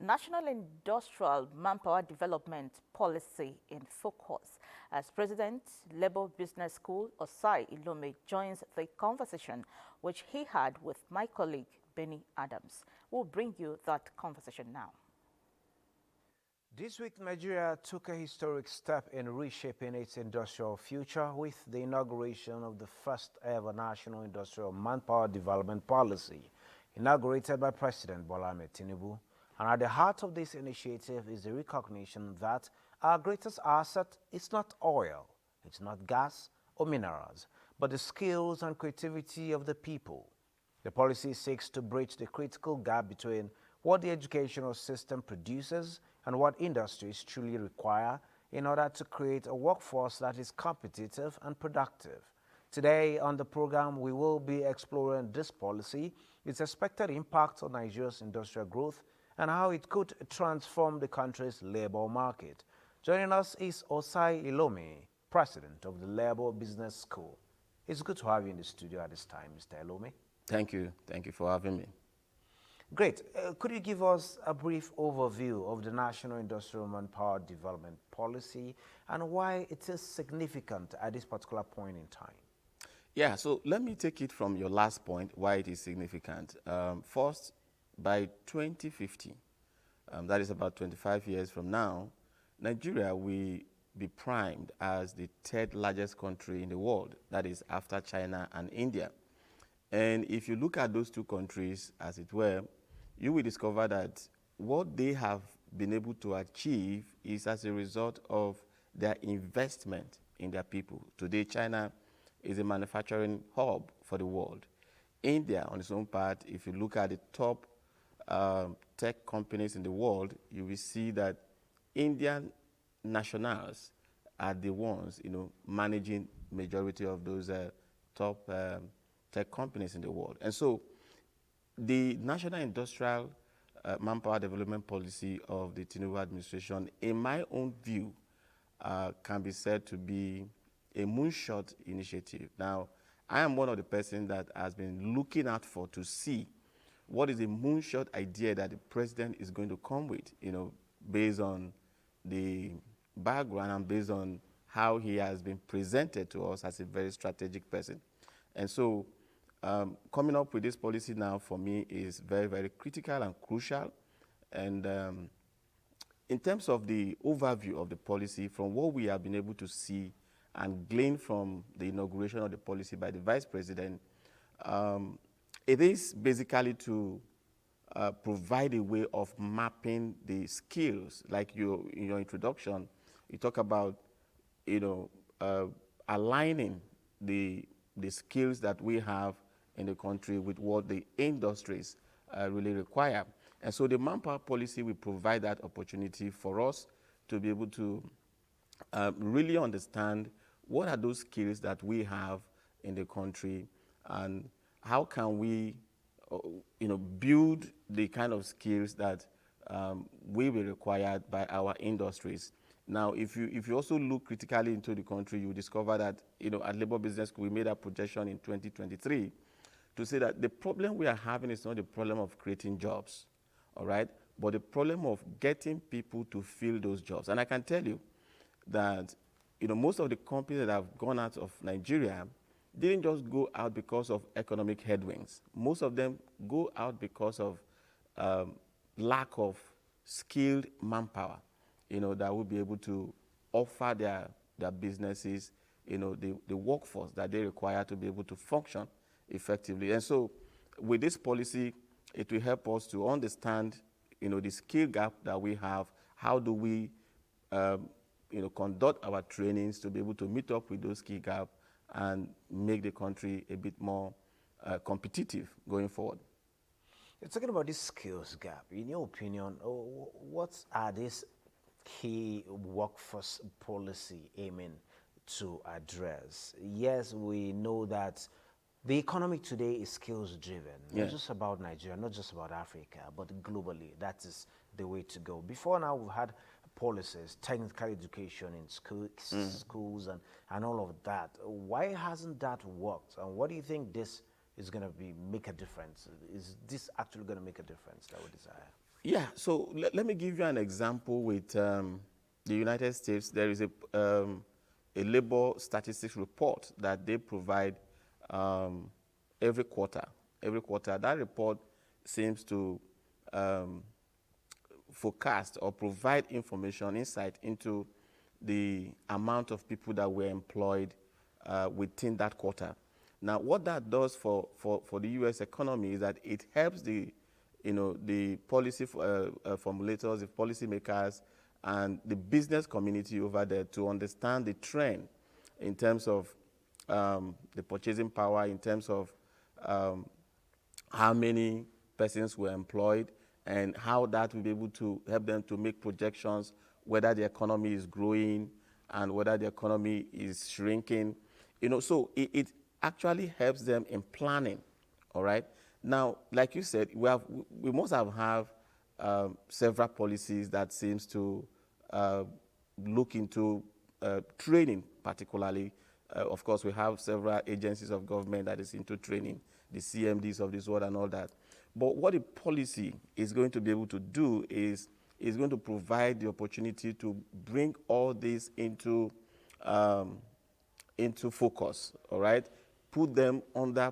National Industrial Manpower Development Policy in Focus. As President, Labour Business School, Osai Ilome joins the conversation which he had with my colleague, Benny Adams. We'll bring you that conversation now. This week, Nigeria took a historic step in reshaping its industrial future with the inauguration of the first ever National Industrial Manpower Development Policy, inaugurated by President Bola Ahmed Tinubu. And at the heart of this initiative is the recognition that our greatest asset is not oil, it's not gas or minerals, but the skills and creativity of the people. The policy seeks to bridge the critical gap between what the educational system produces and what industries truly require in order to create a workforce that is competitive and productive. Today on the program, we will be exploring this policy, its expected impact on Nigeria's industrial growth, and how it could transform the country's labor market. Joining us is Osai Ilome, President of the Labour Business School. It's good to have you in the studio at this time, Mr. Ilome. Thank you. Thank you for having me. Great. Could you give us a brief overview of the National Industrial Manpower Development Policy and why it is significant at this particular point in time? Yeah, so let me take it from your last point, why it is significant. First, by 2050, that is about 25 years from now, Nigeria will be primed as the third largest country in the world, that is after China and India. And if you look at those two countries, as it were, you will discover that what they have been able to achieve is as a result of their investment in their people. Today, China is a manufacturing hub for the world. India, on its own part, if you look at the top tech companies in the world, you will see that Indian nationals are the ones, managing majority of those top tech companies in the world. And so the National Industrial Manpower Development Policy of the Tinubu administration, in my own view, can be said to be a moonshot initiative. Now, I am one of the persons that has been looking out for to see what is the moonshot idea that the president is going to come with, based on the background and based on how he has been presented to us as a very strategic person. And so coming up with this policy now for me is very, very critical and crucial. And in terms of the overview of the policy, from what we have been able to see and glean from the inauguration of the policy by the Vice President, it is basically to provide a way of mapping the skills. Like in your introduction, you talk about, aligning the skills that we have in the country with what the industries really require. And so the manpower policy will provide that opportunity for us to be able to really understand what are those skills that we have in the country and how can we build the kind of skills that will be required by our industries. Now, if you also look critically into the country, you discover that, at Labour Business School, we made a projection in 2023 to say that the problem we are having is not the problem of creating jobs, all right, but the problem of getting people to fill those jobs. And I can tell you that, most of the companies that have gone out of Nigeria didn't just go out because of economic headwinds. Most of them go out because of lack of skilled manpower, that will be able to offer their businesses, the workforce that they require to be able to function effectively. And so with this policy, it will help us to understand, the skill gap that we have. How do we, conduct our trainings to be able to meet up with those skill gaps and make the country a bit more competitive going forward. You're talking about this skills gap. In your opinion, what are these key workforce policy aiming to address? Yes, we know that the economy today is skills driven, not just about Nigeria, not just about Africa, but globally. That is the way to go. Before now, we've had policies, technical education in schools and all of that. Why hasn't that worked? And what do you think this is going to make a difference? Is this actually going to make a difference that we desire? Yeah, so let me give you an example with the United States. There is a labor statistics report that they provide um, every quarter. Every quarter, that report seems to um, forecast or provide information, insight into the amount of people that were employed within that quarter. Now, what that does for the U.S. economy is that it helps the policy formulators, the policymakers, and the business community over there to understand the trend in terms of the purchasing power, in terms of um, how many persons were employed, and how that will be able to help them to make projections whether the economy is growing and whether the economy is shrinking. So it actually helps them in planning. All right. Now, like you said, we must have several policies that seems to uh, look into training, particularly. Of course, we have several agencies of government that is into training, the CMDs of this world and all that. But what the policy is going to be able to do is going to provide the opportunity to bring all this um, into focus, all right? Put them under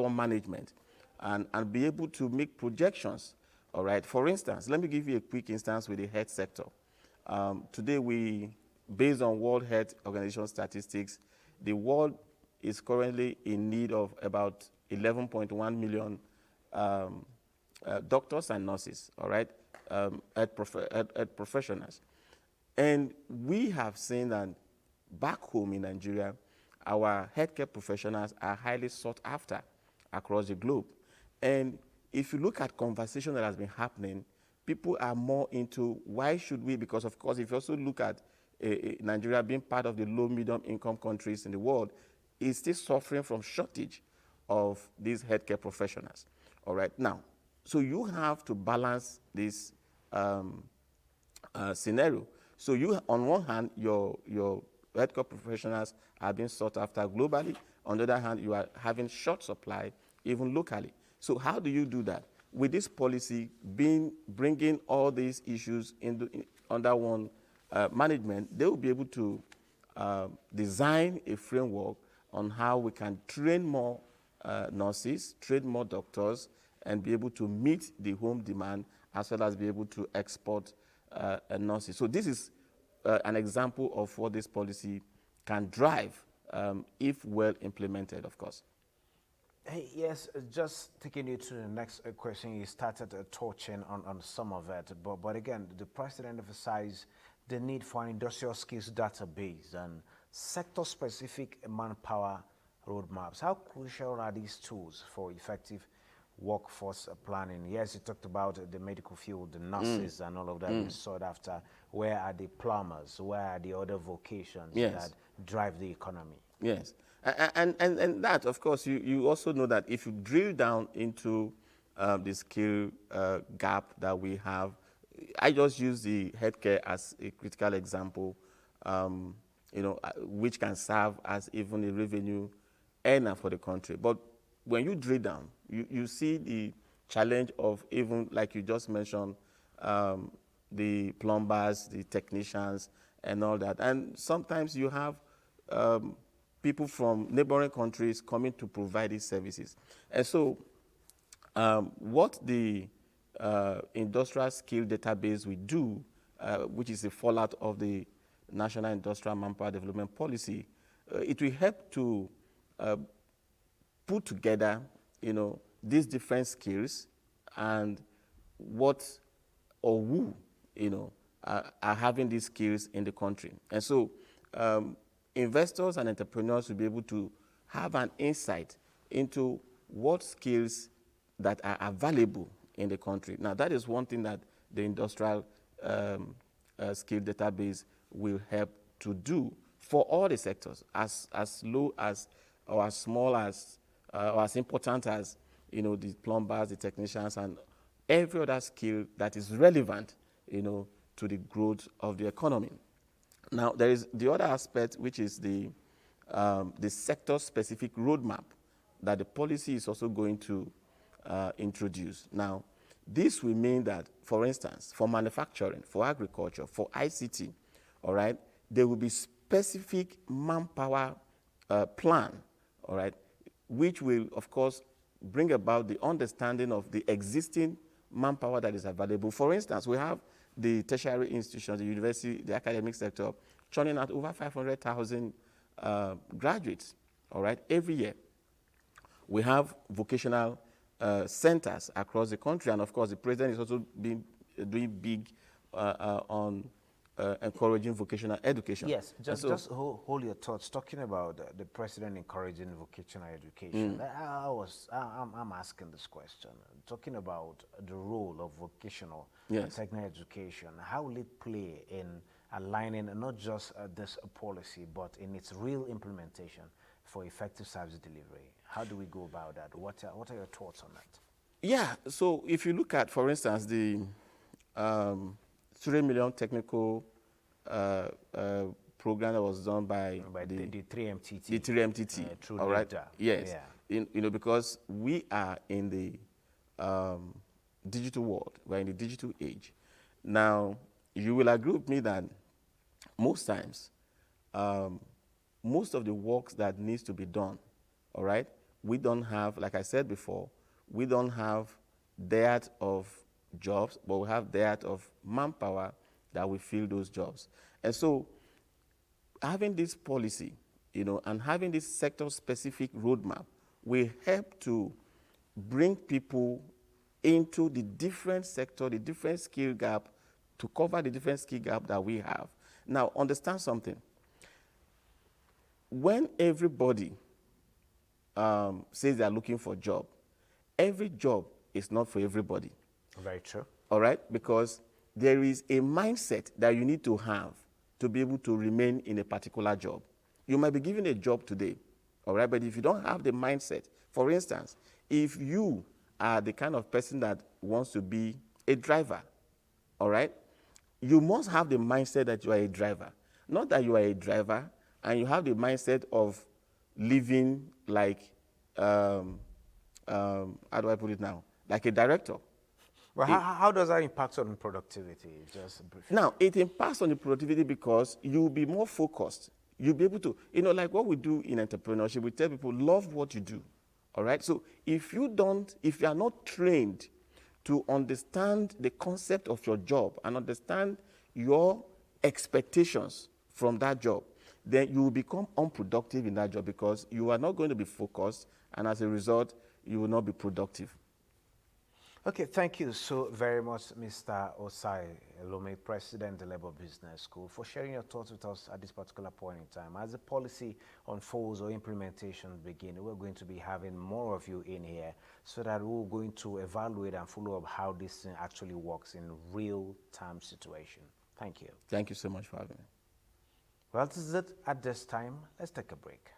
one management and be able to make projections, all right? For instance, let me give you a quick instance with the health sector. Today, based on World Health Organization statistics, the world is currently in need of about 11.1 million doctors and nurses, all right, health professionals. And we have seen that back home in Nigeria, our healthcare professionals are highly sought after across the globe. And if you look at conversation that has been happening, people are more into why should we, because of course, if you also look at Nigeria being part of the low medium income countries in the world, is still suffering from shortage of these healthcare professionals. All right, now, so you have to balance this scenario. So you, on one hand, your healthcare professionals are being sought after globally. On the other hand, you are having short supply, even locally. So how do you do that? With this policy bringing all these issues under one management, they will be able to design a framework on how we can train more nurses, train more doctors, and be able to meet the home demand as well as be able to export nurses. So this is an example of what this policy can drive if well implemented, of course. Hey, yes, just taking you to the next question, you started touching on some of it, but again, the president emphasized the need for an industrial skills database and sector-specific manpower roadmaps. How crucial are these tools for effective workforce planning? Yes, you talked about the medical field, the nurses and all of that being sought after. Where are the plumbers? Where are the other vocations Yes. that drive the economy? Yes. And that, of course, you also know that if you drill down into the skill gap that we have, I just use the healthcare as a critical example, which can serve as even a revenue earner for the country. But when you drill down, you see the challenge of, even like you just mentioned, the plumbers, the technicians, and all that. And sometimes you have people from neighboring countries coming to provide these services. And so what the industrial skill database will do, which is a fallout of the National Industrial Manpower Development Policy, it will help to put together, these different skills and what or who, are having these skills in the country. And so investors and entrepreneurs will be able to have an insight into what skills that are available in the country. Now, that is one thing that the industrial skill database will help to do for all the sectors, as low as or as small as or as important as the plumbers, the technicians, and every other skill that is relevant to the growth of the economy. Now, there is the other aspect, which is the sector-specific roadmap that the policy is also going to introduce. Now, This will mean that, for instance, for manufacturing, for agriculture, for ICT, all right, there will be specific manpower plan, all right, which will, of course, bring about the understanding of the existing manpower that is available. For instance, we have the tertiary institutions, the university, the academic sector, churning out over 500,000 graduates, all right, every year. We have vocational centers across the country, and of course, the president is also doing big on encouraging vocational education. Yes, just hold your thoughts. Talking about the president encouraging vocational education, I'm asking this question. Talking about the role of vocational and technical education, how will it play in aligning not just this policy, but in its real implementation for effective service delivery? How do we go about that? What are your thoughts on that? Yeah, so if you look at, for instance, the 3 million technical program that was done by the 3MTT. The 3MTT, through all right? data. Yes. Yeah. Because we are in the digital world. We're in the digital age. Now, you will agree with me that most times, most of the works that needs to be done, all right, we don't have, like I said before, we don't have dearth of jobs, but we have dearth of manpower that will fill those jobs. And so having this policy, and having this sector-specific roadmap will help to bring people into the different sector, the different skill gap, to cover the different skill gap that we have. Now, understand something. When everybody says they're looking for a job, every job is not for everybody. Very true. All right? Because there is a mindset that you need to have to be able to remain in a particular job. You might be given a job today, all right? But if you don't have the mindset, for instance, if you are the kind of person that wants to be a driver, all right? You must have the mindset that you are a driver. Not that you are a driver and you have the mindset of living like, how do I put it now? Like a director. Well, how does that impact on productivity? Just briefly. Now, it impacts on the productivity because you'll be more focused. You'll be able to, like what we do in entrepreneurship, we tell people, love what you do, all right? So if you are not trained to understand the concept of your job and understand your expectations from that job, then you will become unproductive in that job because you are not going to be focused, and as a result, you will not be productive. Okay, thank you so very much, Mr. Osai Ilome, President of the Labour Business School, for sharing your thoughts with us at this particular point in time. As the policy unfolds or implementation begin, we're going to be having more of you in here so that we're going to evaluate and follow up how this thing actually works in real-time situation. Thank you. Thank you so much for having me. Well, this is it at this time. Let's take a break.